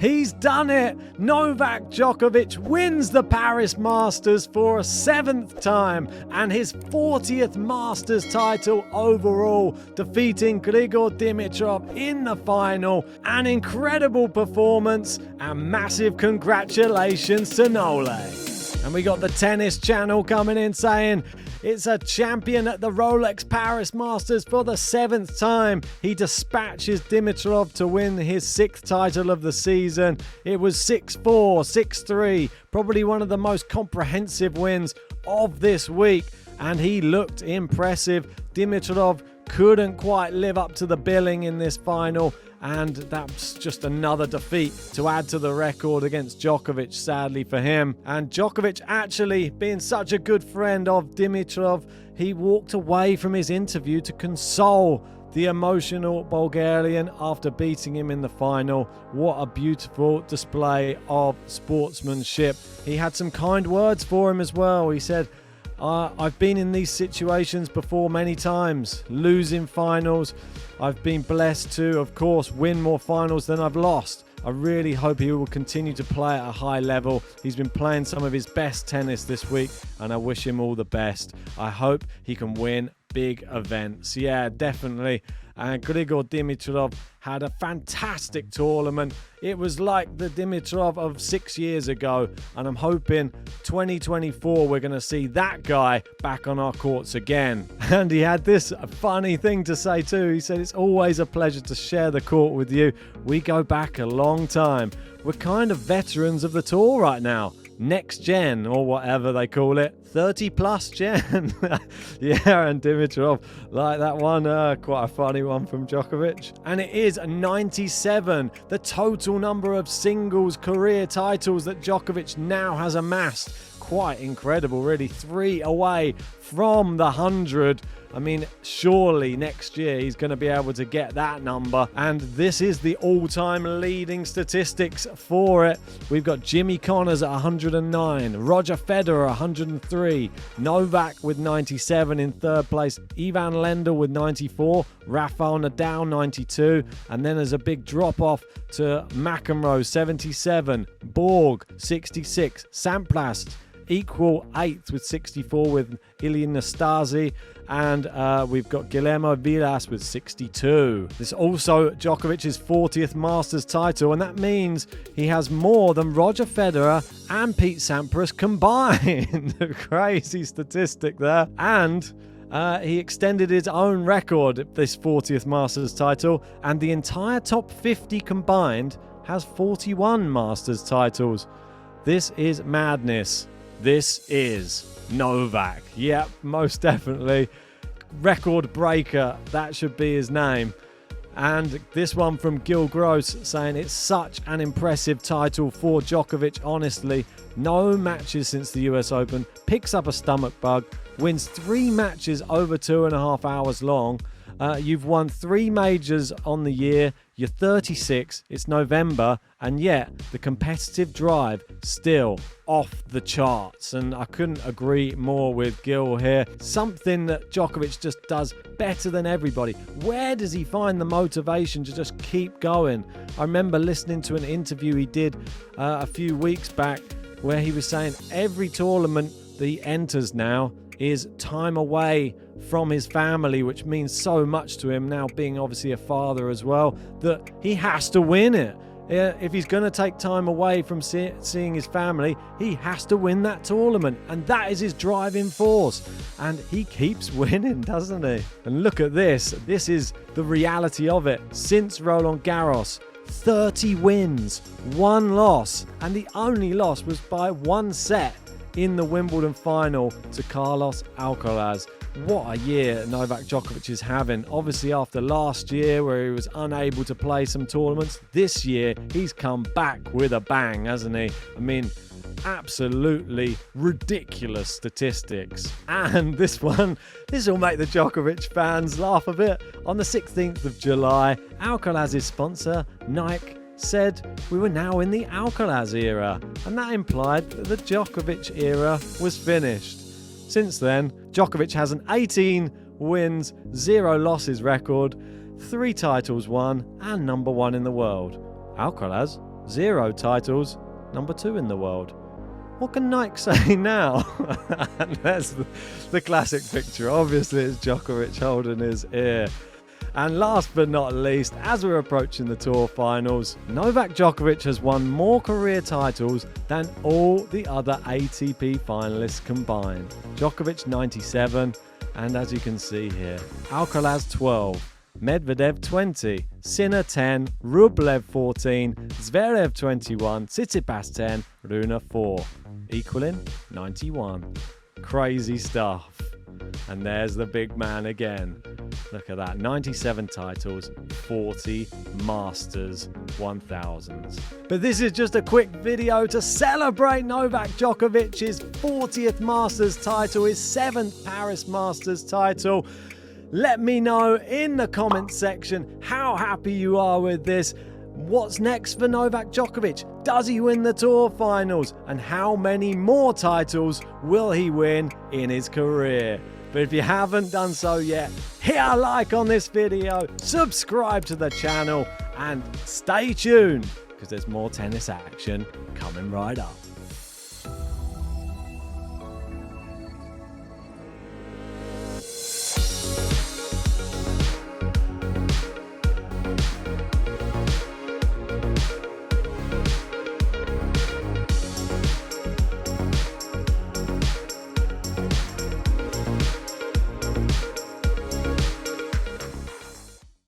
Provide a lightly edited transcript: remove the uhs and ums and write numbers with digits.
He's done it! Novak Djokovic wins the Paris Masters for a 7th time and his 40th Masters title overall, defeating Grigor Dimitrov in the final. An incredible performance and massive congratulations to Nole. And we got the Tennis Channel coming in saying it's a champion at the Rolex Paris Masters for the 7th time. He dispatches Dimitrov to win his 6th title of the season. It was 6-4, 6-3, probably one of the most comprehensive wins of this week. And he looked impressive. Dimitrov couldn't quite live up to the billing in this final. And that's just another defeat to add to the record against Djokovic, sadly for him. And Djokovic, actually being such a good friend of Dimitrov, he walked away from his interview to console the emotional Bulgarian after beating him in the final. What a beautiful display of sportsmanship. He had some kind words for him as well. He said, I've been in these situations before many times, losing finals. I've been blessed to, of course, win more finals than I've lost. I really hope he will continue to play at a high level. He's been playing some of his best tennis this week, and I wish him all the best. I hope he can win big events. Yeah, definitely. And Grigor Dimitrov had a fantastic tournament. It was like the Dimitrov of 6 years ago, and I'm hoping 2024 we're going to see that guy back on our courts again. And he had this funny thing to say too. He said, it's always a pleasure to share the court with you. We go back a long time. We're kind of veterans of the tour right now. Next gen, or whatever they call it, 30 plus gen. Yeah, and Dimitrov, like that one, quite a funny one from Djokovic. And it is 97, the total number of singles career titles that Djokovic now has amassed. Quite incredible, really. 3 away from the 100. I mean, surely next year he's going to be able to get that number. And this is the all-time leading statistics for it. We've got Jimmy Connors at 109, Roger Federer 103, Novak with 97 in 3rd place, Ivan Lendl with 94, Rafael Nadal 92, and then there's a big drop-off to McEnroe 77, Borg 66, Sampras equal 8th with 64 with Ilie Nastase, and we've got Guillermo Vilas with 62. This is also Djokovic's 40th Masters title, and that means he has more than Roger Federer and Pete Sampras combined. Crazy statistic there. And he extended his own record, this 40th Masters title, and the entire top 50 combined has 41 Masters titles. This is madness. This is Novak. Yep, most definitely. Record breaker, that should be his name. And this one from Gil Gross saying it's such an impressive title for Djokovic, honestly. No matches since the US Open, picks up a stomach bug, wins 3 matches over 2.5 hours long. You've won 3 majors on the year, you're 36, it's November, and yet the competitive drive still off the charts. And I couldn't agree more with Gil here. Something that Djokovic just does better than everybody. Where does he find the motivation to just keep going? I remember listening to an interview he did a few weeks back where he was saying every tournament that he enters now is time away from his family, which means so much to him now, being obviously a father as well, that he has to win it. If he's going to take time away from seeing his family, he has to win that tournament, and that is his driving force. And he keeps winning, doesn't he? And look at this. This is the reality of it. Since Roland Garros, 30 wins, 1 loss, and the only loss was by 1 set in the Wimbledon final to Carlos Alcaraz. What a year Novak Djokovic is having. Obviously after last year where he was unable to play some tournaments, this year he's come back with a bang, hasn't he? I mean, absolutely ridiculous statistics. And this will make the Djokovic fans laugh a bit. On the 16th of July, Alcaraz's sponsor, Nike, said we were now in the Alcaraz era, and that implied that the Djokovic era was finished. Since then, Djokovic has an 18 wins, 0 losses record, 3 titles won, and number 1 in the world. Alcaraz 0 titles, number 2 in the world. What can Nike say now? And there's the classic picture. Obviously, it's Djokovic holding his ear. And last but not least, as we're approaching the Tour finals, Novak Djokovic has won more career titles than all the other ATP finalists combined. Djokovic 97, and as you can see here, Alcaraz 12, Medvedev 20, Sinner 10, Rublev 14, Zverev 21, Tsitsipas 10, Rune 4, equaling 91. Crazy stuff. And there's the big man again. Look at that, 97 titles, 40 Masters 1000s. But this is just a quick video to celebrate Novak Djokovic's 40th Masters title, his 7th Paris Masters title. Let me know in the comments section how happy you are with this. What's next for Novak Djokovic? Does he win the Tour finals? And how many more titles will he win in his career? But if you haven't done so yet, hit a like on this video, subscribe to the channel, and stay tuned because there's more tennis action coming right up.